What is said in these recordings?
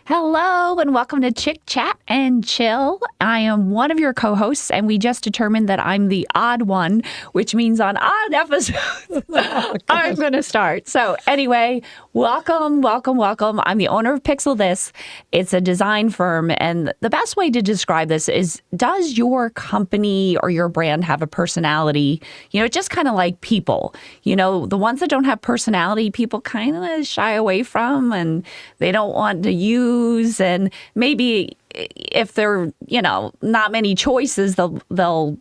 Hello and welcome to Chick Chat and Chill. I am one of your co-hosts, and we just determined that I'm the odd one, which means on odd episodes, I'm going to start. So anyway, welcome. I'm the owner of Pixel This. It's a design firm, and the best way to describe this is, does your company or your brand have a personality? Just kind of like people. The ones that don't have personality, people kind of shy away from, and they don't want to use. And maybe if they're, not many choices, they'll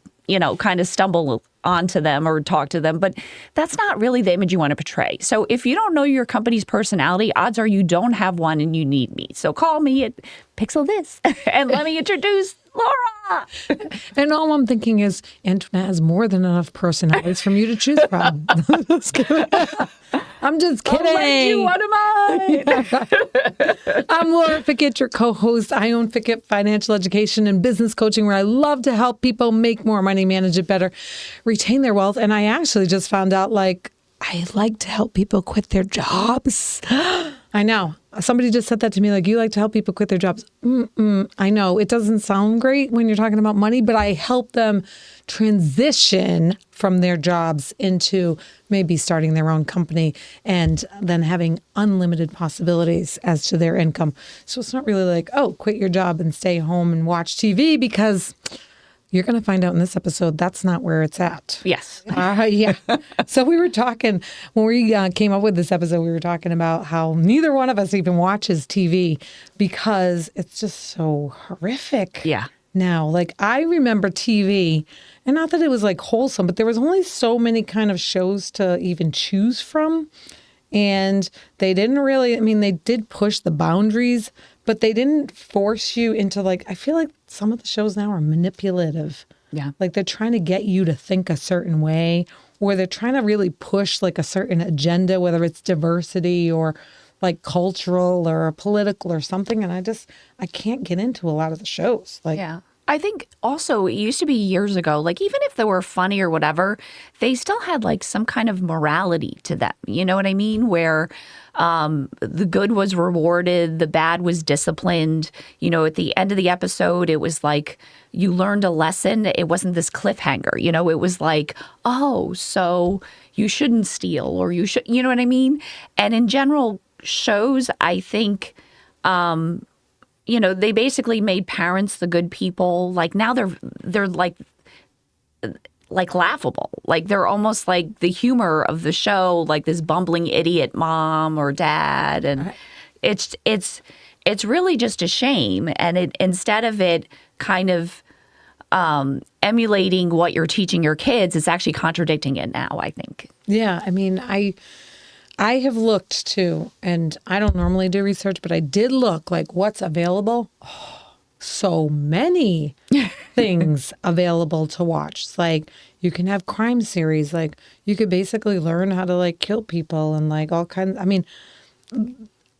kind of stumble onto them or talk to them. But that's not really the image you want to portray. So if you don't know your company's personality, odds are you don't have one and you need me. So call me at Pixel This and let me introduce Laura. And all I'm thinking is Antoinette has more than enough personalities from you to choose from. I'm just kidding. I'll lend you one of mine. I'm Laura Fickett, your co-host. I own Fickett Financial Education and Business Coaching, where I love to help people make more money, manage it better, retain their wealth. And I actually just found out, I like to help people quit their jobs. I know. Somebody just said that to me, you like to help people quit their jobs. I know. It doesn't sound great when you're talking about money, but I help them transition from their jobs into maybe starting their own company and then having unlimited possibilities as to their income. So it's not really quit your job and stay home and watch TV, because you're going to find out in this episode that's not where it's at. Yes. Yeah. So we were talking, when we came up with this episode, we were talking about how neither one of us even watches TV because it's just so horrific. Yeah. Now, I remember TV, and not that it was wholesome, but there was only so many kind of shows to even choose from. And they didn't really, they did push the boundaries, but they didn't force you into I feel like some of the shows now are manipulative. Yeah. They're trying to get you to think a certain way, or they're trying to really push a certain agenda, whether it's diversity or cultural or political or something. And I can't get into a lot of the shows. Yeah. I think also it used to be years ago, even if they were funny or whatever, they still had some kind of morality to them. You know what I mean? Where the good was rewarded, the bad was disciplined. At the end of the episode, it was you learned a lesson. It wasn't this cliffhanger. It was oh, so you shouldn't steal, or you should, you know what I mean? And in general, shows, I think, they basically made parents the good people. Now they're laughable. They're almost the humor of the show, this bumbling idiot mom or dad. And it's really just a shame. And instead of it kind of emulating what you're teaching your kids, it's actually contradicting it now, I think. Yeah. I have looked too, and I don't normally do research, but I did look what's available. Oh, so many things available to watch. It's you can have crime series. You could basically learn how to kill people and all kinds.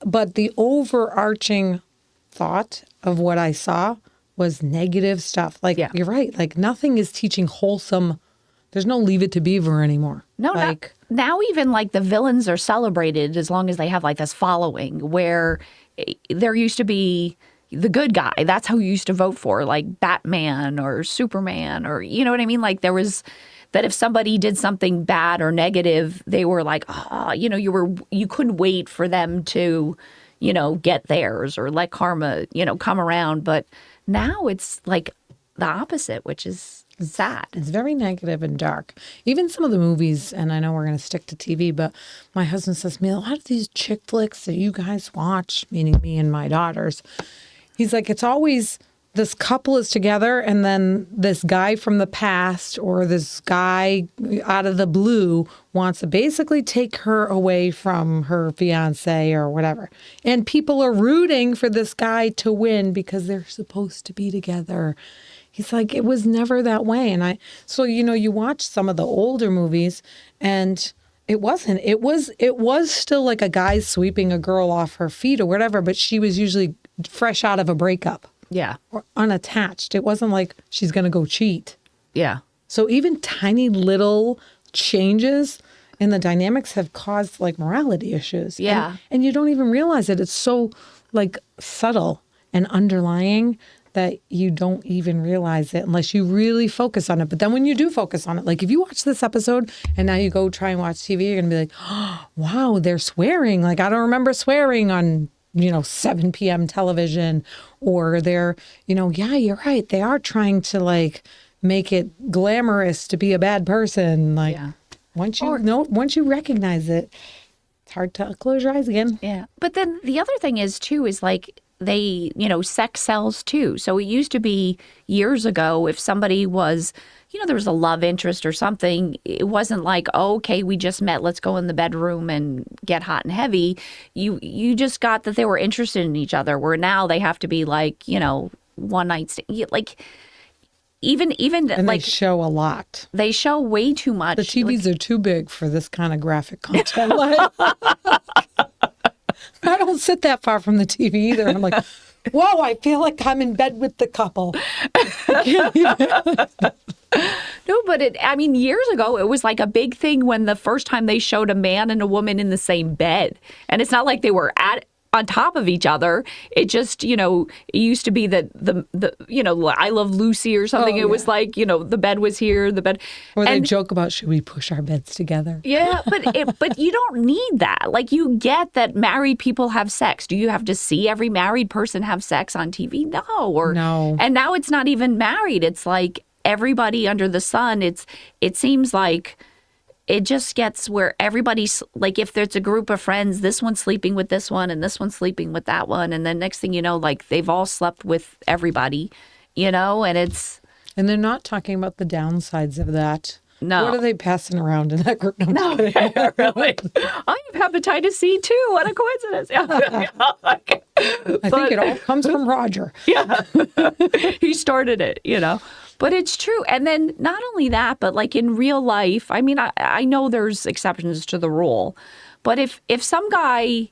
But the overarching thought of what I saw was negative stuff. Yeah. You're right. Nothing is teaching wholesome. There's no Leave It to Beaver anymore. No, now even the villains are celebrated as long as they have this following, where there used to be the good guy. That's who you used to vote for, Batman or Superman, or you know what I mean? There was that if somebody did something bad or negative, they were you couldn't wait for them to, get theirs or let karma, come around. But now it's the opposite, which is sad. It's very negative and dark. Even some of the movies, and I know we're going to stick to TV, but my husband says to me, a lot of these chick flicks that you guys watch, meaning me and my daughters, he's it's always this couple is together and then this guy from the past or this guy out of the blue wants to basically take her away from her fiance or whatever. And people are rooting for this guy to win because they're supposed to be together. He's it was never that way. And so you watch some of the older movies and it wasn't. It was still a guy sweeping a girl off her feet or whatever, but she was usually fresh out of a breakup. Yeah. Or unattached. It wasn't she's going to go cheat. Yeah. So even tiny little changes in the dynamics have caused morality issues. Yeah. And you don't even realize it. It's so like subtle and underlying that you don't even realize it unless you really focus on it. But then when you do focus on it, like if you watch this episode and now you go try and watch TV, you're going to be like, oh, wow, they're swearing. Like I don't remember swearing on, 7 p.m. television, or they're, yeah, you're right. They are trying to like make it glamorous to be a bad person. Like once you recognize it, it's hard to close your eyes again. Yeah. But then the other thing is too, is like they, sex sells too. So it used to be years ago, if somebody was, there was a love interest or something, it wasn't like, oh, okay, we just met, let's go in the bedroom and get hot and heavy. You just got that they were interested in each other, where now they have to be like, one night stand. Like, even and like they show a lot. They show way too much. The TVs are too big for this kind of graphic content. I don't sit that far from the TV either. I'm like, whoa, I feel like I'm in bed with the couple. No, but years ago, it was like a big thing when the first time they showed a man and a woman in the same bed. And it's not like they were on top of each other. It just, it used to be that the I Love Lucy or something. It was like, the bed was here, the bed. Or they joke about, should we push our beds together? Yeah, but you don't need that. Like, you get that married people have sex. Do you have to see every married person have sex on TV? No. No. And now it's not even married. It's like everybody under the sun. It seems like it just gets where everybody's like, if there's a group of friends, this one's sleeping with this one and this one's sleeping with that one. And then next thing you know, like they've all slept with everybody, and it's. And they're not talking about the downsides of that. No. What are they passing around in that group? No, really. I have hepatitis C too. What a coincidence. I think it all comes from Roger. Yeah. He started it, But it's true. And then not only that, but like in real life, I know there's exceptions to the rule, but if some guy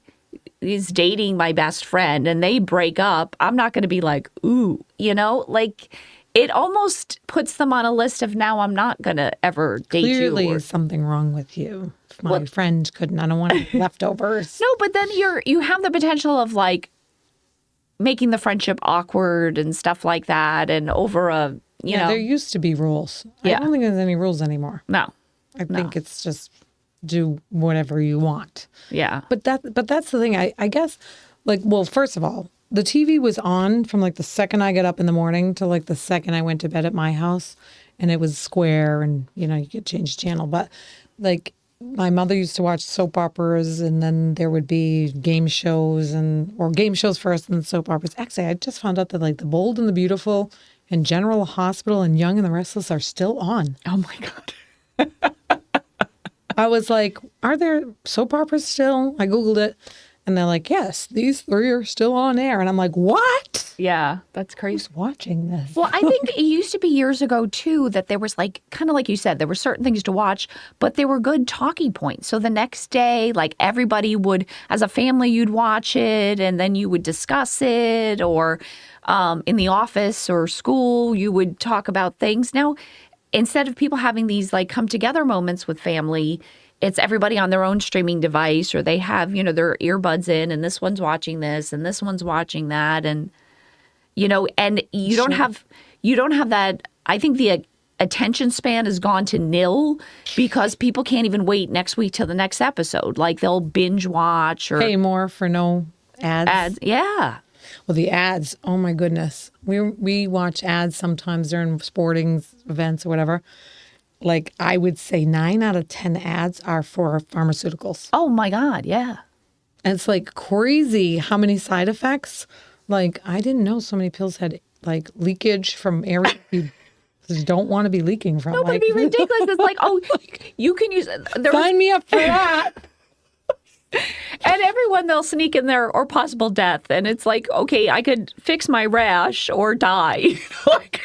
is dating my best friend and they break up, I'm not going to be like, ooh, like it almost puts them on a list of, now I'm not going to ever date you. Clearly there's something wrong with you. If my friend couldn't, I don't want leftovers. No, but then you have the potential of like making the friendship awkward and stuff like that, and over a, there used to be rules. Yeah. I don't think there's any rules anymore. No. I think it's just do whatever you want. Yeah. But that's the thing. I guess, like, well, first of all, the TV was on from like the second I got up in the morning to like the second I went to bed at my house, and it was square, and you could change channel. But like my mother used to watch soap operas, and then there would be game shows or game shows first and then soap operas. Actually, I just found out that like The Bold and the Beautiful and General Hospital and Young and the Restless are still on. Oh my God. I was like, are there soap operas still? I Googled it. And they're like, yes, these 3 are still on air. And I'm like, what? Yeah, that's crazy. Who's watching this? Well, I think it used to be years ago, too, that there was like, kind of like you said, there were certain things to watch, but they were good talking points. So the next day, like everybody would, as a family, you'd watch it and then you would discuss it, or in the office or school, you would talk about things. Now, instead of people having these like come together moments with family, it's everybody on their own streaming device, or they have, their earbuds in, and this one's watching this and this one's watching that. And, and you don't have that. I think the attention span has gone to nil because people can't even wait next week till the next episode. Like they'll binge watch or pay more for no ads. Yeah. Well, the ads, oh my goodness. We watch ads sometimes during sporting events or whatever. Like I would say 9 out of 10 ads are for pharmaceuticals. Oh my God, yeah. And it's like crazy how many side effects. Like I didn't know so many pills had like leakage from areas you just don't want to be leaking from. No, but it'd be ridiculous. It's like, oh, you can use Sign me up for that. And everyone, they'll sneak in there, or possible death. And it's like, okay, I could fix my rash or die. Like,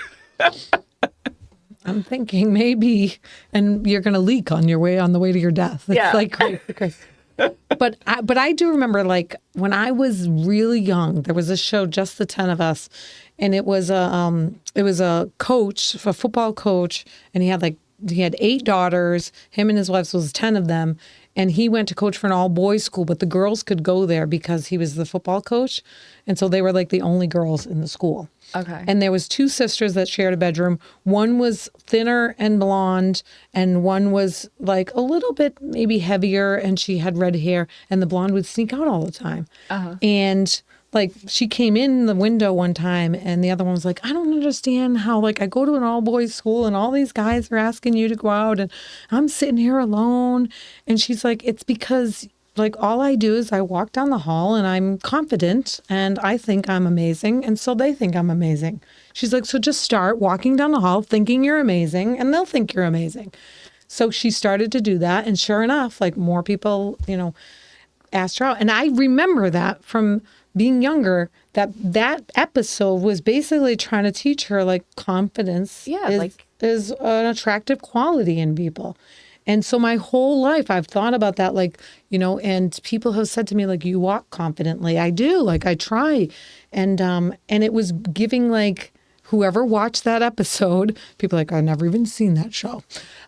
I'm thinking maybe, and you're going to leak on the way to your death. It's like crazy. But I do remember, like when I was really young, there was a show, Just the 10 of Us, and it was a coach, a football coach, and he had 8 daughters. Him and his wife, so it was 10 of them, And he went to coach for an all-boys school, but the girls could go there because he was the football coach. And so they were like the only girls in the school. Okay. And there was two sisters that shared a bedroom. One was thinner and blonde, and one was like a little bit maybe heavier, and she had red hair, and the blonde would sneak out all the time. And like she came in the window one time, and the other one was like, I don't understand how, like, I go to an all-boys school and all these guys are asking you to go out and I'm sitting here alone. And she's like, it's because like all I do is I walk down the hall and I'm confident and I think I'm amazing. And so they think I'm amazing. She's like, so just start walking down the hall thinking you're amazing and they'll think you're amazing. So she started to do that. And sure enough, like more people, you know, asked her out. And I remember that from being younger, that episode was basically trying to teach her like confidence is an attractive quality in people. And so my whole life I've thought about that, like, you know, and people have said to me, like, you walk confidently. I do, like, I try. And it was giving, like, whoever watched that episode, people are like, I've never even seen that show.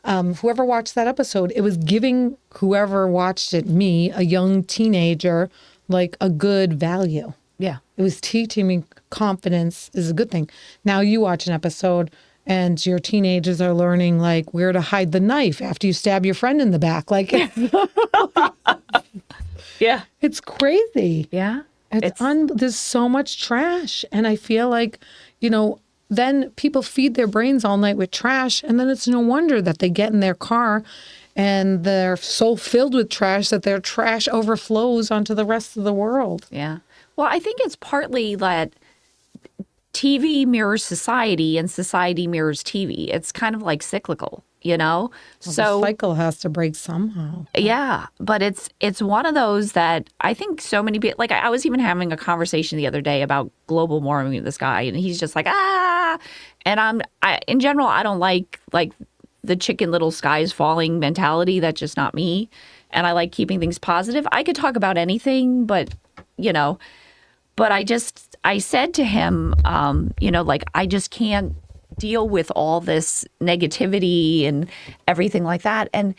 Whoever watched that episode, it was giving whoever watched it, me, a young teenager, like a good value. Yeah. It was teaching me confidence is a good thing. Now you watch an episode and your teenagers are learning like where to hide the knife after you stab your friend in the back. Like, yeah, it's crazy. Yeah. There's so much trash. And I feel like, you know, then people feed their brains all night with trash. And then it's no wonder that they get in their car and they're so filled with trash that their trash overflows onto the rest of the world. Yeah. Well, I think it's partly that TV mirrors society and society mirrors TV. It's kind of like cyclical, you know? Well, so the cycle has to break somehow. Yeah, but it's one of those that I think so many people, like I was even having a conversation the other day about global warming with this guy, and he's just like, and in general, I don't like the chicken little skies falling mentality. That's just not me. And I like keeping things positive. I could talk about anything, but, you know, but I said to him, you know, like, I just can't deal with all this negativity and everything like that. And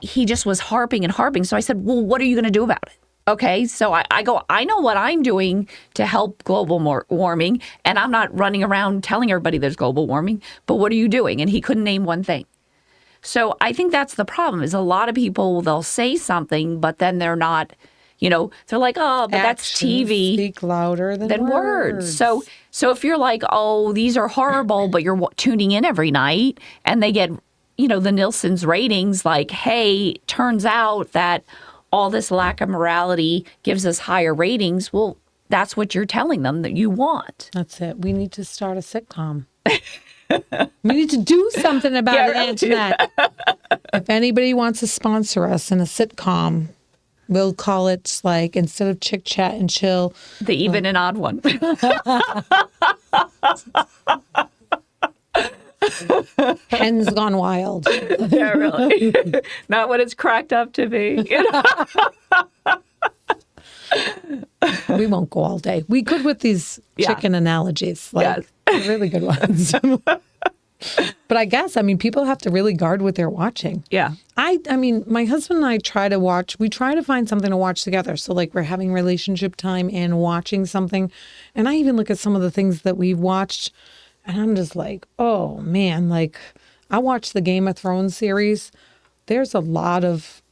he just was harping and harping. So I said, well, what are you going to do about it? Okay. So I go, I know what I'm doing to help global warming, and I'm not running around telling everybody there's global warming, but what are you doing? And he couldn't name one thing. So I think that's the problem, is a lot of people, they'll say something, but then they're not, you know, they're like, oh, but Actions that's TV. Speak louder than words. So if you're like, oh, these are horrible, but you're tuning in every night and they get, you know, the Nielsen's ratings, like, hey, turns out that all this lack of morality gives us higher ratings. Well, that's what you're telling them that you want. That's it. We need to start a sitcom. We need to do something about the internet. If anybody wants to sponsor us in a sitcom, we'll call it, like, instead of Chick Chat and Chill, the even and odd one. Hens Gone Wild. Yeah, really. Not what it's cracked up to be. You know? We won't go all day. We could with these chicken analogies, like really good ones. But I guess, I mean, people have to really guard what they're watching. Yeah. I mean, my husband and I we try to find something to watch together. So like we're having relationship time and watching something. And I even look at some of the things that we've watched and I'm just like, oh man, like I watched the Game of Thrones series. There's a lot of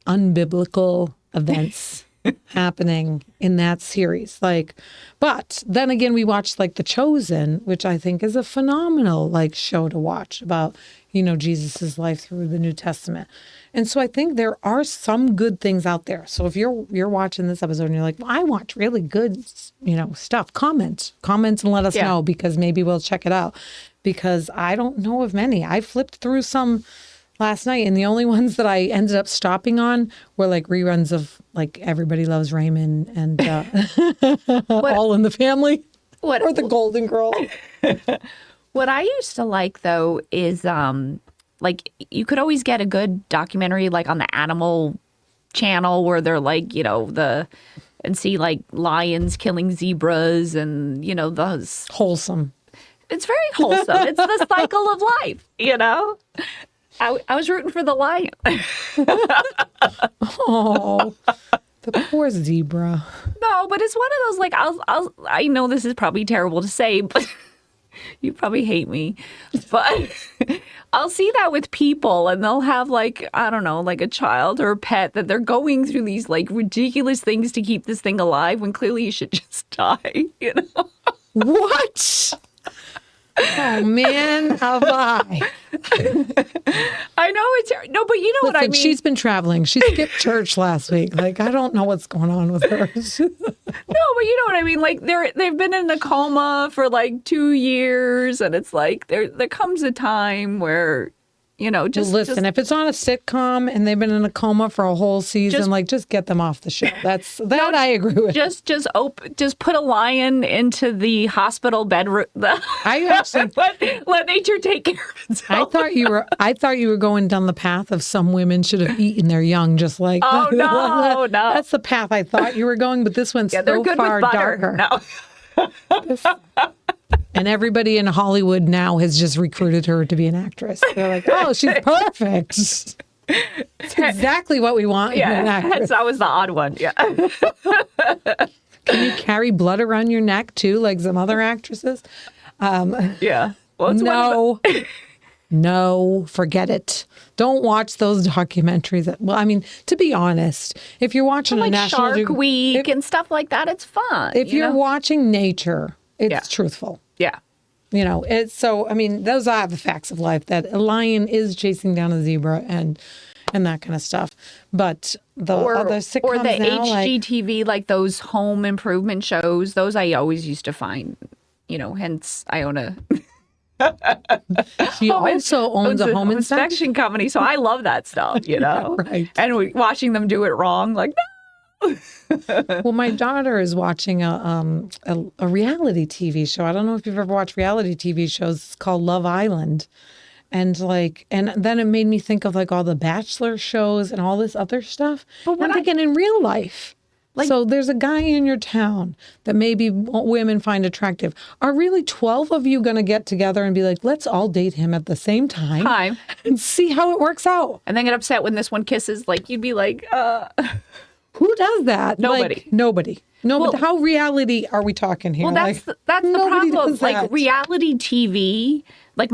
unbiblical events happening in that series. Like, but then again, we watched like The Chosen, which I think is a phenomenal like show to watch about, you know, Jesus's life through the New Testament. And so I think there are some good things out there. So if you're watching this episode and you're like, well, I watch really good, you know, stuff, comment and let us know, because maybe we'll check it out, because I don't know of many. I flipped through some last night, and the only ones that I ended up stopping on were like reruns of like Everybody Loves Raymond and All in the Family or The Golden Girl. What I used to like, though, is like you could always get a good documentary like on the Animal Channel where they're like, you know, and see like lions killing zebras and, you know, Wholesome. It's very wholesome. It's the cycle of life, you know? I was rooting for the lion. Oh, the poor zebra. No, but it's one of those like I know this is probably terrible to say, but you probably hate me. But I'll see that with people and they'll have like, I don't know, like a child or a pet that they're going through these like ridiculous things to keep this thing alive when clearly you should just die, you know? What? Oh man, have I? I know it's no, but you know what I Listen, mean. she's been traveling. She skipped church last week. Like, I don't know what's going on with her. No, but you know what I mean. Like they've been in a coma for like 2 years, and it's like there comes a time where, you know, just Listen, if it's on a sitcom and they've been in a coma for a whole season, just get them off the show. That I agree with. just put a lion into the hospital bedroom. I actually let nature take care of itself. I thought you were going down the path of some women should have eaten their young, just like Oh no. That's the path I thought you were going, but this one's Yeah, they're so good far with butter. darker. No. And everybody in Hollywood now has just recruited her to be an actress. They're like, oh, she's perfect. It's exactly what we want in an Yeah, actress. that was the odd one. Yeah. Can you carry blood around your neck too, like some other actresses? Yeah. Well, it's No, forget it. Don't watch those documentaries. Well, I mean, to be honest, if you're watching like a National Shark Week and stuff like that, it's fun. if you're know? watching nature, it's Yeah. truthful. Yeah. You know, it's so. I mean, those are the facts of life. That a lion is chasing down a zebra and that kind of stuff. But the other sitcoms or the now, HGTV, like those home improvement shows, those I always used to find. You know, hence I own a she also owns a home inspection company, so I love that stuff. You know, Right. And watching them do it wrong, like Well, my daughter is watching a reality TV show. I don't know if you've ever watched reality TV shows. It's called Love Island. And then it made me think of like all the Bachelor shows and all this other stuff. But I'm thinking in real life. So there's a guy in your town that maybe women find attractive. Are really 12 of you going to get together and be like, let's all date him at the same time and see how it works out? and then get upset when this one kisses. Like you'd be like, Who does that? Nobody. Like, nobody. No, Well- but how reality are we talking here? Well, that's the nobody problem. does Like that. reality TV, like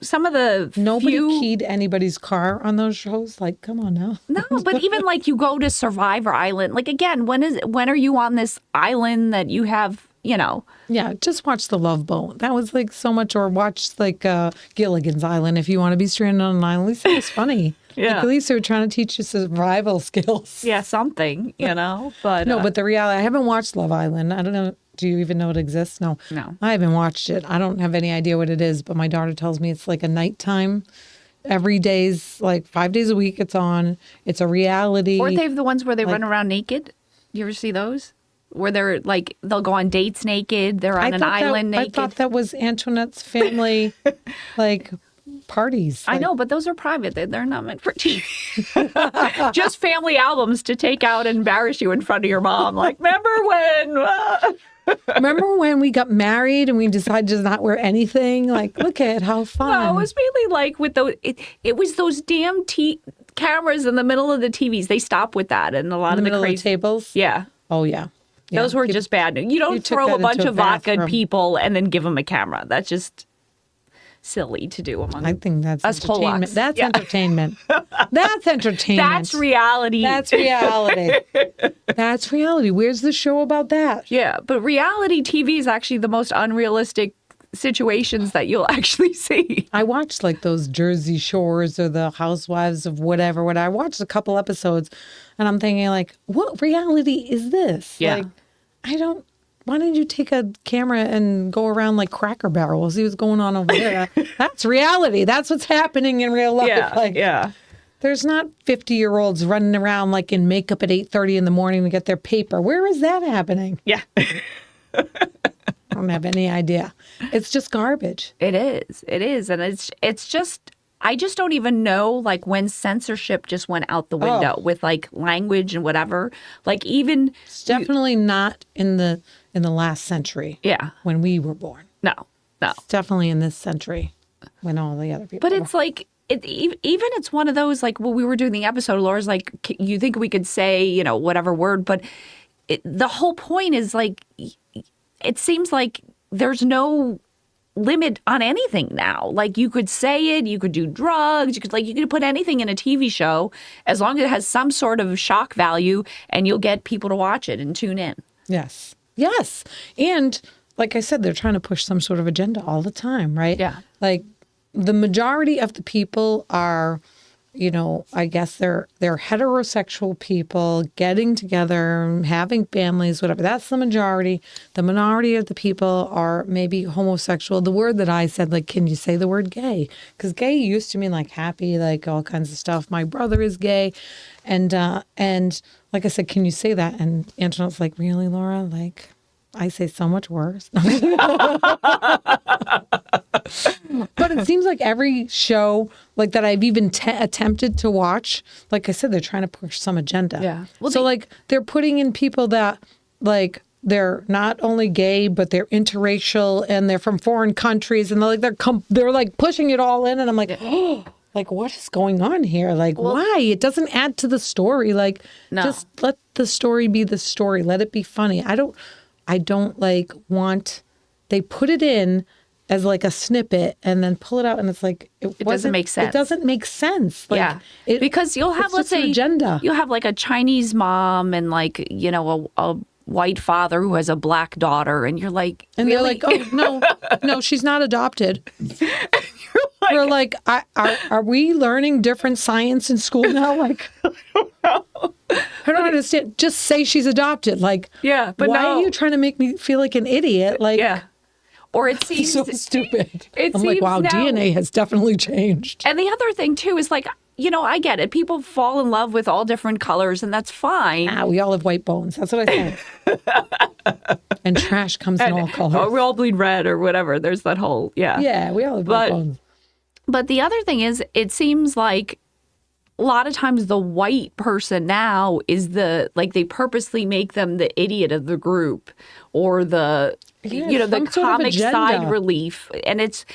some of the Nobody keyed anybody's car on those shows. Like, come on now. No, but even like you go to Survivor Island. Like again, when are you on this island that you have? You know, Yeah, just watch The Love Boat. That was like so much. Or watch like Gilligan's Island if you want to be stranded on an island. At least it was funny. Yeah. Like, at least they were trying to teach you survival skills. yeah, something. You know, but No, but the reality, I haven't watched Love Island. I don't know. Do you even know it exists? No. No. I haven't watched it. I don't have any idea what it is, but my daughter tells me it's like a nighttime. Every day's like 5 days a week it's on. It's a reality. or they have the ones where they run around naked. You ever see those? Where they're like they'll go on dates naked. They're on an island naked. I thought that was Antoinette's family, like parties. I know, but those are private. They're not meant for TV. Just family albums to take out and embarrass you in front of your mom. Like, remember when? Remember when we got married and we decided to not wear anything? Like, look at how fun. No, it was mainly like with those. It was those damn cameras in the middle of the TVs. They stopped with that, and a lot in the of the middle crazy. of the tables. Yeah. Oh yeah. Those were just bad. You don't took throw that a bunch into of a vodka at bathroom. people and then give them a camera. That's just silly to do among I think that's us entertainment. Polacks. That's Yeah. entertainment. That's entertainment. That's reality. That's reality. That's reality. Where's the show about that? Yeah, but reality TV is actually the most unrealistic situations that you'll actually see. I watched like those Jersey Shores or the Housewives of whatever. I watched a couple episodes and I'm thinking like, what reality is this? Yeah. Like, why didn't you take a camera and go around like Cracker Barrel, see what's going on over there? That's reality. That's what's happening in real life. Yeah. There's not 50-year-olds running around like in makeup at 8:30 in the morning to get their paper. Where is that happening? Yeah. I don't have any idea. It's just garbage. It is. And it's just I just don't even know like when censorship just went out the window with like language and whatever. Like even It's definitely not in the last century. Yeah. When we were born. No. It's definitely in this century when all the other people But were. it's like even it's one of those, like, when we were doing the episode, Laura's like, you think we could say, whatever word, but the whole point is, like, it seems like there's no limit on anything now. Like, you could say it, you could do drugs, you could put anything in a TV show as long as it has some sort of shock value, and you'll get people to watch it and tune in. Yes. Yes. And like I said, they're trying to push some sort of agenda all the time, right? Yeah. Like, the majority of the people are, I guess they're heterosexual people getting together, having families, whatever. That's the majority. The minority of the people are maybe homosexual. The word that I said, like, can you say the word gay? Because gay used to mean like happy, like all kinds of stuff. My brother is gay. And like I said, can you say that? And Antonette's like, really, Laura? Like, I say so much worse. But it seems like every show like that I've even attempted to watch, like I said, they're trying to push some agenda. Yeah. Well, so like they're putting in people that like they're not only gay, but they're interracial and they're from foreign countries, and they're like pushing it all in, and I'm like, oh, like, what is going on here? Like, why? It doesn't add to the story. Like, just let the story be the story. Let it be funny. I don't like want, they put it in as like a snippet and then pull it out, and it's like, it doesn't make sense. It doesn't make sense. Like, yeah. Because you'll have, let's say, agenda. You'll have like a Chinese mom and like, a white father who has a black daughter, and you're like, and really? they're like, oh, no, she's not adopted. We're like, are we learning different science in school now? Like, I don't understand. Just say she's adopted. Like, yeah, but why are you trying to make me feel like an idiot? Like, yeah. Or it seems so stupid. I'm like, wow, now, DNA has definitely changed. And the other thing too is like, I get it. People fall in love with all different colors, and that's fine. We all have white bones. That's what I say. And trash comes in all colors. Or we all bleed red or whatever. There's that whole, Yeah, we all have white bones. But the other thing is, it seems like a lot of times the white person now is they purposely make them the idiot of the group, or the the comic side relief. And it's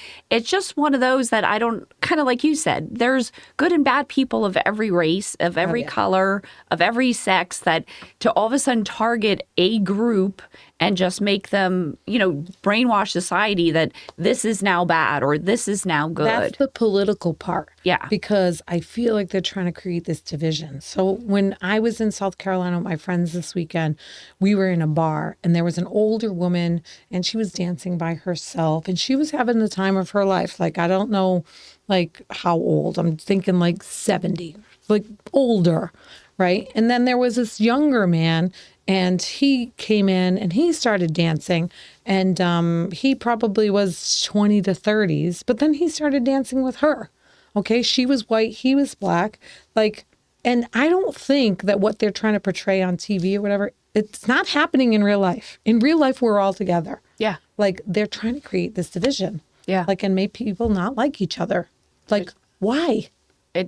just one of those that I don't, kind of like you said, there's good and bad people of every race, of every color, of every sex, that to all of a sudden target a group and just make them, brainwash society that this is now bad or this is now good. That's the political part. Yeah. Because I feel like they're trying to create this division. So when I was in South Carolina with my friends this weekend, we were in a bar, and there was an older woman, and she was dancing by herself, and she was having the time of her life. Like, I don't know, like, how old. I'm thinking like 70, like older, right? And then there was this younger man, and he came in and he started dancing, and he probably was 20 to 30s, but then he started dancing with her. Okay, she was white, he was black. Like, and I don't think that what they're trying to portray on TV or whatever, it's not happening in real life. In real life, we're all together. Yeah. Like, they're trying to create this division. Yeah. Like, and make people not like each other. Like, why? I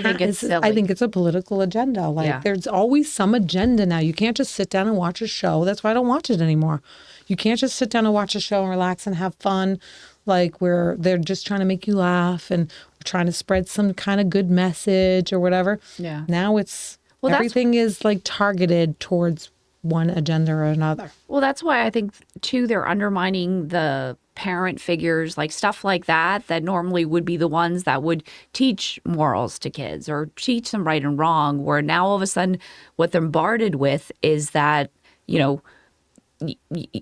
think it's silly. I think it's a political agenda. Like, there's always some agenda now. You can't just sit down and watch a show. That's why I don't watch it anymore. You can't just sit down and watch a show and relax and have fun. Like, where they're just trying to make you laugh and trying to spread some kind of good message or whatever. Yeah. Now everything is like targeted towards one agenda or another. Well, that's why I think too they're undermining the parent figures, like stuff like that normally would be the ones that would teach morals to kids or teach them right and wrong, where now all of a sudden what they're bombarded with is that,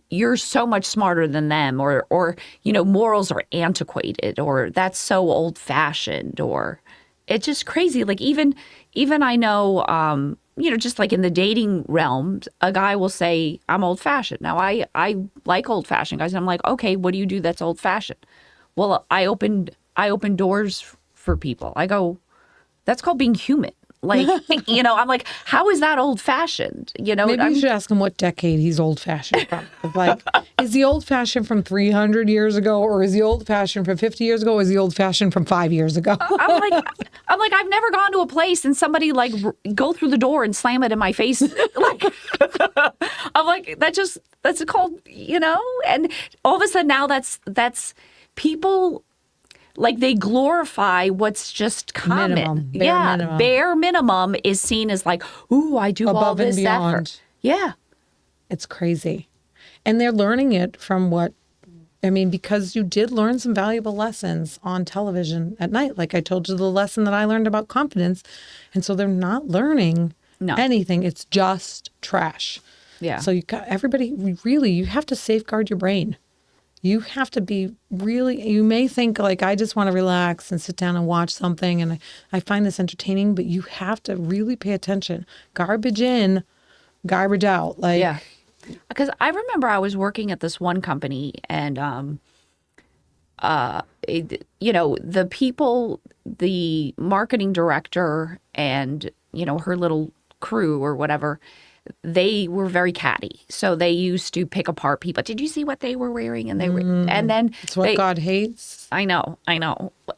you're so much smarter than them, or morals are antiquated, or that's so old fashioned, or it's just crazy. Like even I know, just like in the dating realm, a guy will say, I'm old fashioned. Now I like old fashioned guys. And I'm like, okay, what do you do that's old fashioned? Well, I open doors for people. I go, that's called being human. Like, I'm like, how is that old fashioned? Maybe you should ask him what decade he's old fashioned from. Like, is he old fashioned from 300 years ago, or is he old fashioned from 50 years ago, or is he old fashioned from 5 years ago? I'm like, I've never gone to a place and somebody like go through the door and slam it in my face. Like, I'm like, that's called, and all of a sudden now that's people. like they glorify what's just common. Minimum, bare minimum. Bare minimum is seen as like, ooh, I do all Above and this beyond. effort. Yeah. It's crazy. And they're learning it from because you did learn some valuable lessons on television at night. Like I told you the lesson that I learned about confidence. And so they're not learning anything. It's just trash. Yeah. So you have to safeguard your brain. You have to be you may think like, I just want to relax and sit down and watch something. And I find this entertaining, but you have to really pay attention. Garbage in, garbage out. Like, yeah. Because I remember I was working at this one company and, the people, the marketing director and, her little crew or whatever, they were very catty. So they used to pick apart people. Did you see what they were wearing? And and then it's what God hates. I know.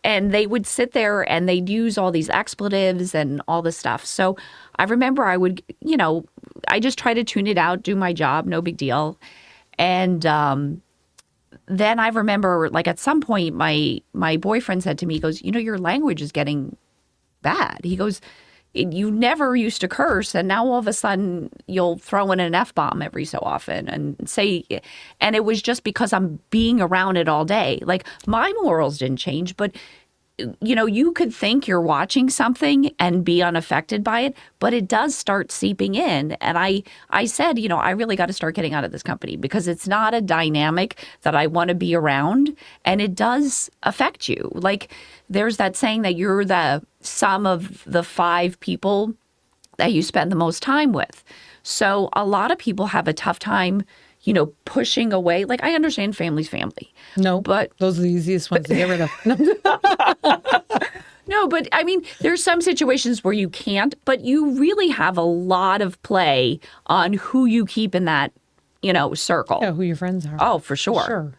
And they would sit there and they'd use all these expletives and all this stuff. So I remember I would, I just try to tune it out, do my job, no big deal. And then I remember, like at some point, my boyfriend said to me, he goes, your language is getting bad. He goes, you never used to curse, and now all of a sudden you'll throw in an F-bomb every so often and say, and it was just because I'm being around it all day. Like my morals didn't change, but you could think you're watching something and be unaffected by it, but it does start seeping in. And I said, I really got to start getting out of this company because it's not a dynamic that I want to be around, and it does affect you. Like there's that saying that you're the sum of the 5 people that you spend the most time with. So a lot of people have a tough time pushing away. Like I understand family's family. No, but those are the easiest ones to get rid of. No, but I mean, there's some situations where you can't, but you really have a lot of play on who you keep in that, circle. Yeah, who your friends are. Oh, for sure. Sure.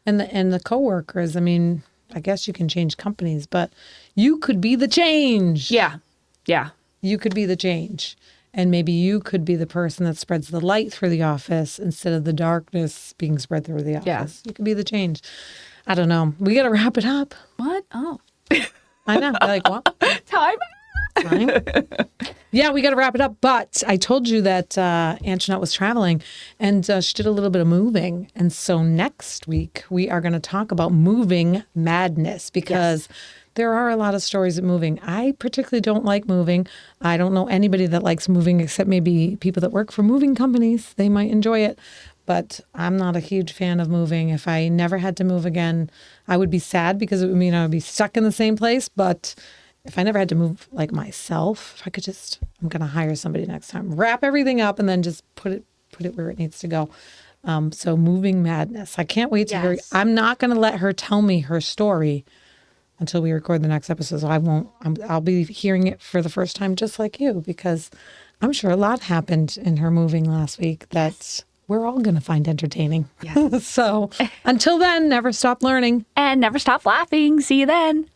And the coworkers, I mean, I guess you can change companies, but you could be the change. Yeah. Yeah. You could be the change. And maybe you could be the person that spreads the light through the office instead of the darkness being spread through the office. Yeah. You could be the change. I don't know. We got to wrap it up. What? Oh. I know. You're like, what? Time? Yeah, we got to wrap it up. But I told you that Antoinette was traveling and she did a little bit of moving. And so next week, we are going to talk about moving madness because there are a lot of stories of moving. I particularly don't like moving. I don't know anybody that likes moving except maybe people that work for moving companies. They might enjoy it. But I'm not a huge fan of moving. If I never had to move again, I would be sad because it would mean I would be stuck in the same place. But if I never had to move like myself, if I could I'm going to hire somebody next time, wrap everything up and then just put it where it needs to go. So moving madness. I can't wait to hear. I'm not going to let her tell me her story until we record the next episode. So I'll be hearing it for the first time, just like you, because I'm sure a lot happened in her moving last week that we're all going to find entertaining. Yes. So until then, never stop learning. And never stop laughing. See you then.